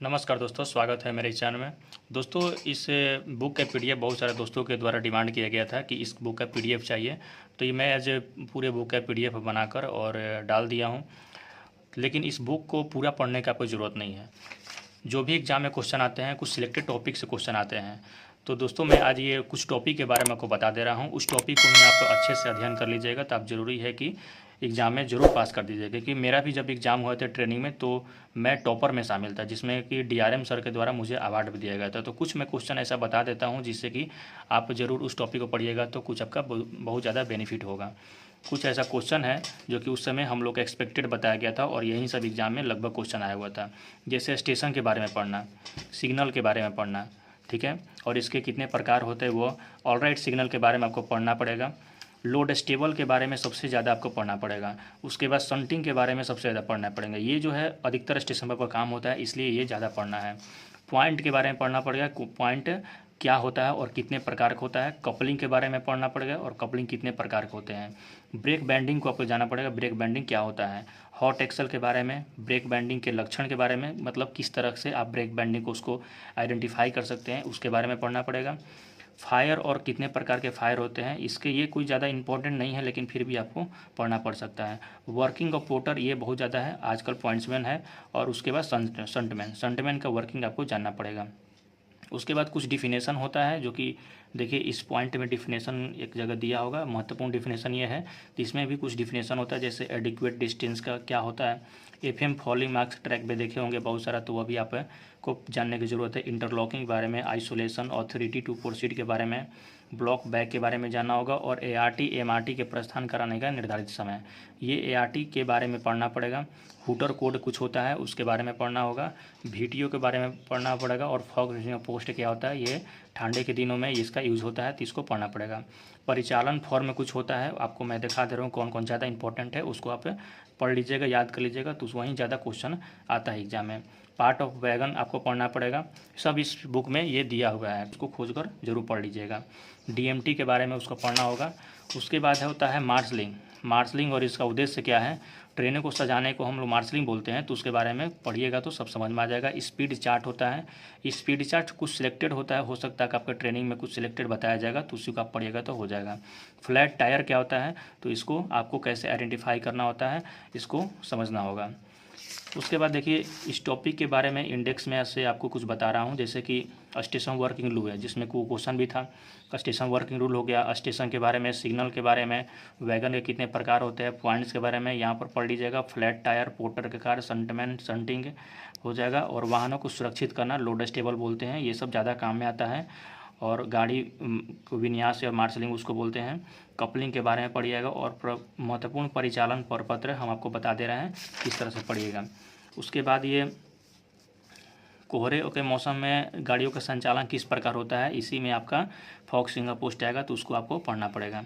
नमस्कार दोस्तों, स्वागत है मेरे चैनल में। दोस्तों, इस बुक का पीडीएफ बहुत सारे दोस्तों के द्वारा डिमांड किया गया था कि इस बुक का पीडीएफ चाहिए, तो ये मैं आज पूरे बुक का पीडीएफ बनाकर और डाल दिया हूँ। लेकिन इस बुक को पूरा पढ़ने का कोई ज़रूरत नहीं है। जो भी एग्ज़ाम में क्वेश्चन आते हैं, कुछ सिलेक्टेड टॉपिक से क्वेश्चन आते हैं। तो दोस्तों, मैं आज ये कुछ टॉपिक के बारे में आपको बता दे रहा हूँ। उस टॉपिक को ही आप अच्छे से अध्ययन कर लीजिएगा, तो आप ज़रूरी है कि एग्ज़ाम में ज़रूर पास कर दीजिएगा। क्योंकि मेरा भी जब एग्ज़ाम हुए थे ट्रेनिंग में, तो मैं टॉपर में शामिल था, जिसमें कि डीआरएम सर के द्वारा मुझे अवार्ड भी दिया गया था। तो कुछ मैं क्वेश्चन ऐसा बता देता हूँ जिससे कि आप ज़रूर उस टॉपिक को पढ़िएगा, तो कुछ आपका बहुत ज़्यादा बेनिफिट होगा। कुछ ऐसा क्वेश्चन है जो कि उस समय हम लोग एक्सपेक्टेड बताया गया था और यही सब एग्ज़ाम में लगभग क्वेश्चन आया हुआ था। जैसे स्टेशन के बारे में पढ़ना, सिग्नल के बारे में पढ़ना, ठीक है, और इसके कितने प्रकार होते हैं वो। ऑलराइट सिग्नल के बारे में आपको पढ़ना पड़ेगा। लोड स्टेबल के बारे में सबसे ज़्यादा आपको पढ़ना पड़ेगा। उसके बाद शंटिंग के बारे में सबसे ज़्यादा पढ़ना पड़ेगा। ये जो है अधिकतर स्टेशन पर काम होता है, इसलिए ये ज़्यादा पढ़ना है। पॉइंट के बारे में पढ़ना पड़ेगा, पॉइंट क्या होता है और कितने प्रकार का होता है। कपलिंग के बारे में पढ़ना पड़ेगा और कपलिंग कितने प्रकार के होते हैं। ब्रेक बैंडिंग को आपको जाना पड़ेगा, ब्रेक बैंडिंग क्या होता है। हॉट एक्सल के बारे में, ब्रेक बैंडिंग के लक्षण के बारे में, मतलब किस तरह से आप ब्रेक बैंडिंग को उसको आइडेंटिफाई कर सकते हैं, उसके बारे में पढ़ना पड़ेगा। फायर और कितने प्रकार के फायर होते हैं, इसके ये कोई ज़्यादा इंपॉर्टेंट नहीं है, लेकिन फिर भी आपको पढ़ना पड़ सकता है। वर्किंग ऑफ पोर्टर ये बहुत ज़्यादा है, आजकल पॉइंट्समैन है। और उसके बाद संटमैन का वर्किंग आपको जानना पड़ेगा। उसके बाद कुछ डिफिनेशन होता है, जो कि देखिए इस पॉइंट में डिफिनेशन एक जगह दिया होगा। महत्वपूर्ण डिफिनेशन ये है, तो इसमें भी कुछ डिफिनेशन होता है। जैसे एडिक्वेट डिस्टेंस का क्या होता है। एफएम फॉलिंग मार्क्स ट्रैक पे देखे होंगे बहुत सारा, तो वह भी आप को जानने की ज़रूरत है। इंटरलॉकिंग के बारे में, आइसोलेशन, ऑथोरिटी टू प्रोसीड के बारे में, ब्लॉक बैक के बारे में जानना होगा। और एआरटी एमआरटी के प्रस्थान कराने का निर्धारित समय, ये एआरटी के बारे में पढ़ना पड़ेगा। हुटर कोड कुछ होता है, उसके बारे में पढ़ना होगा। वीटीओ के बारे में पढ़ना पड़ेगा। और फॉग पोस्ट क्या होता है, ये ठंडे के दिनों में इसका यूज़ होता है, तो इसको पढ़ना पड़ेगा। परिचालन फॉर्म कुछ होता है, आपको मैं दिखा दे रहा हूँ कौन कौन ज़्यादा इंपॉर्टेंट है, उसको आप पढ़ लीजिएगा, याद कर लीजिएगा, तो वहीं ज़्यादा क्वेश्चन आता है एग्जाम में। पार्ट ऑफ वैगन आपको पढ़ना पड़ेगा। सब इस बुक में ये दिया हुआ है, उसको खोज कर जरूर पढ़ लीजिएगा। डीएमटी के बारे में उसको पढ़ना होगा। उसके बाद होता है मार्शलिंग और इसका उद्देश्य क्या है। ट्रेनों को सजाने को हम लोग मार्शलिंग बोलते हैं, तो उसके बारे में पढ़िएगा तो सब समझ में आ जाएगा। स्पीड चार्ट होता है, स्पीड चार्ट कुछ सिलेक्टेड होता है, हो सकता है कि आपका ट्रेनिंग में कुछ सिलेक्टेड बताया जाएगा, तो उसी को आप पढ़िएगा तो हो जाएगा। फ्लैट टायर क्या होता है, तो इसको आपको कैसे आइडेंटिफाई करना होता है, इसको समझना होगा। उसके बाद देखिए इस टॉपिक के बारे में इंडेक्स में से आपको कुछ बता रहा हूँ। जैसे कि स्टेशन वर्किंग रूल है, जिसमें को क्वेश्चन भी था। स्टेशन वर्किंग रूल हो गया, स्टेशन के बारे में, सिग्नल के बारे में, वैगन के कितने प्रकार होते हैं, पॉइंट्स के बारे में यहाँ पर पढ़ लीजिएगा। फ्लैट टायर, पोर्टर के कार, शंटमैन, शंटिंग हो जाएगा। और वाहनों को सुरक्षित करना, लोड स्टेबल बोलते हैं, ये सब ज़्यादा काम में आता है। और गाड़ी को विन्यास या मार्शलिंग उसको बोलते हैं। कपलिंग के बारे में पढ़िएगा। और महत्वपूर्ण परिचालन प्रपत्र हम आपको बता दे रहे हैं किस तरह से पढ़िएगा। उसके बाद ये कोहरे के मौसम में गाड़ियों का संचालन किस प्रकार होता है, इसी में आपका फॉग सिग्नल पोस्ट आएगा, तो उसको आपको पढ़ना पड़ेगा।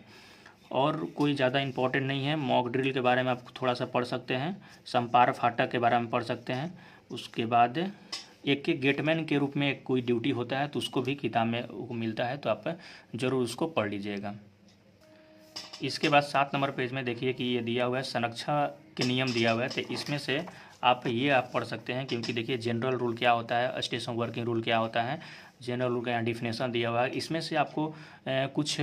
और कोई ज़्यादा इंपॉर्टेंट नहीं है। मॉक ड्रिल के बारे में आप थोड़ा सा पढ़ सकते हैं। संपार फाटक के बारे में पढ़ सकते हैं। उसके बाद एक गेटमैन के रूप में एक कोई ड्यूटी होता है, तो उसको भी किताब में मिलता है, तो आप ज़रूर उसको पढ़ लीजिएगा। इसके बाद 7 नंबर पेज में देखिए कि ये दिया हुआ है, संरक्षा के नियम दिया हुआ है, तो इसमें से आप पढ़ सकते हैं। क्योंकि देखिए जनरल रूल क्या होता है, स्टेशन वर्किंग रूल क्या होता है, जनरल रूल का यहाँ डिफिनेशन दिया हुआ है। इसमें से आपको कुछ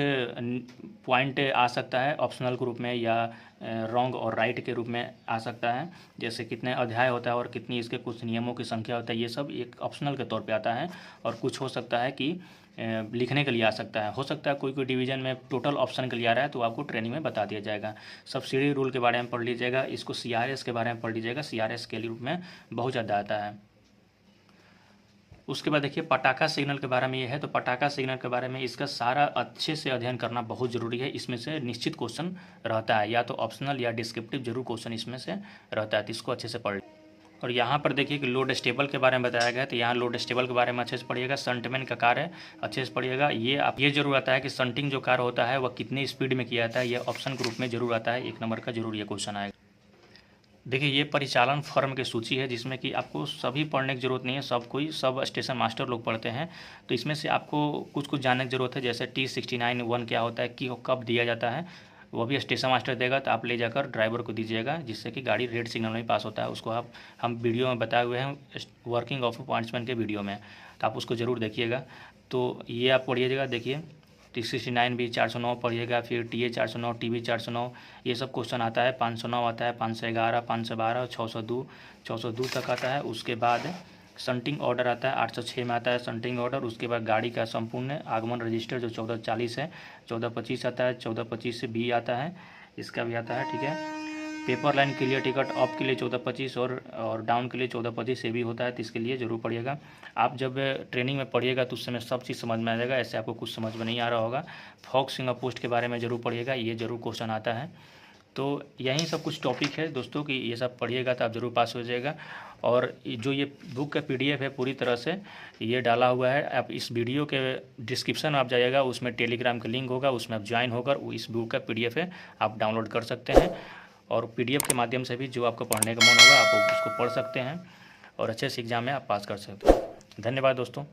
पॉइंट आ सकता है ऑप्शनल के रूप में, या रॉन्ग और राइट के रूप में आ सकता है। जैसे कितने अध्याय होता है और कितनी इसके कुछ नियमों की संख्या होता है, ये सब एक ऑप्शनल के तौर पे आता है। और कुछ हो सकता है कि लिखने के लिए आ सकता है। हो सकता है कोई डिवीज़न में टोटल ऑप्शन के लिए आ रहा है, तो आपको ट्रेनिंग में बता दिया जाएगा। सब्सिडी रूल के बारे में पढ़ लीजिएगा। इसको सीआरएस के बारे में पढ़ लीजिएगा, सीआरएस के रूप में बहुत ज़्यादा आता है। उसके बाद देखिए पटाखा सिग्नल के बारे में ये है, तो पटाखा सिग्नल के बारे में इसका सारा अच्छे से अध्ययन करना बहुत ज़रूरी है। इसमें से निश्चित क्वेश्चन रहता है, या तो ऑप्शनल या डिस्क्रिप्टिव जरूर क्वेश्चन इसमें से रहता है, तो इसको अच्छे से पढ़। और यहाँ पर देखिए कि लोड स्टेबल के बारे में बताया गया है, तो यहाँ लोड स्टेबल के बारे में अच्छे से पढ़िएगा। शंटमैन का कार्य अच्छे से पढ़िएगा। ये आप ये जरूर आता है कि शंटिंग जो कार्य होता है वह कितनी स्पीड में किया जाता है, ये ऑप्शन के रूप में जरूर आता है। 1 नंबर का जरूर ये क्वेश्चन आएगा। देखिए ये परिचालन फर्म की सूची है, जिसमें कि आपको सभी पढ़ने की ज़रूरत नहीं है, सब स्टेशन मास्टर लोग पढ़ते हैं। तो इसमें से आपको कुछ जानने की ज़रूरत है। जैसे T69 1 क्या होता है, कि कब दिया जाता है, वो भी स्टेशन मास्टर देगा, तो आप ले जाकर ड्राइवर को दीजिएगा, जिससे कि गाड़ी रेड सिग्नल में पास होता है। उसको हम वीडियो में बताए हुए हैं वर्किंग ऑफ पॉइंट्समैन के वीडियो में, तो आप उसको ज़रूर देखिएगा। तो ये आप पढ़िएगा, देखिए 369 भी 409 पढ़िएगा, फिर TA 409, TB 409, ये सब क्वेश्चन आता है। 509 आता है, 511, 512, 602 तक आता है। उसके बाद शंटिंग ऑर्डर आता है, 806 में आता है शंटिंग ऑर्डर। उसके बाद गाड़ी का संपूर्ण आगमन रजिस्टर जो 1440 है, 1425 आता है, 1425 से B आता है, इसका भी आता है, ठीक है। Paper line clear ticket up के लिए 1425 और डाउन के लिए 1425 से भी होता है, तो इसके लिए ज़रूर पढ़िएगा। आप जब ट्रेनिंग में पढ़िएगा तो उस समय सब चीज़ समझ में आ जाएगा, ऐसे आपको कुछ समझ में नहीं आ रहा होगा। फॉग सिंगर पोस्ट के बारे में ज़रूर पढ़िएगा, ये ज़रूर क्वेश्चन आता है। तो यही सब कुछ टॉपिक है दोस्तों कि ये सब पढ़िएगा तो आप ज़रूर पास हो जाएगा। और जो ये बुक का PDF है पूरी तरह से ये डाला हुआ है, आप इस वीडियो के डिस्क्रिप्शन में आप जाइएगा, उसमें टेलीग्राम का लिंक होगा, उसमें आप ज्वाइन होकर इस बुक का PDF है आप डाउनलोड कर सकते हैं। और PDF के माध्यम से भी जो आपको पढ़ने का मन होगा आप उसको पढ़ सकते हैं और अच्छे से एग्जाम में आप पास कर सकते हैं। धन्यवाद दोस्तों।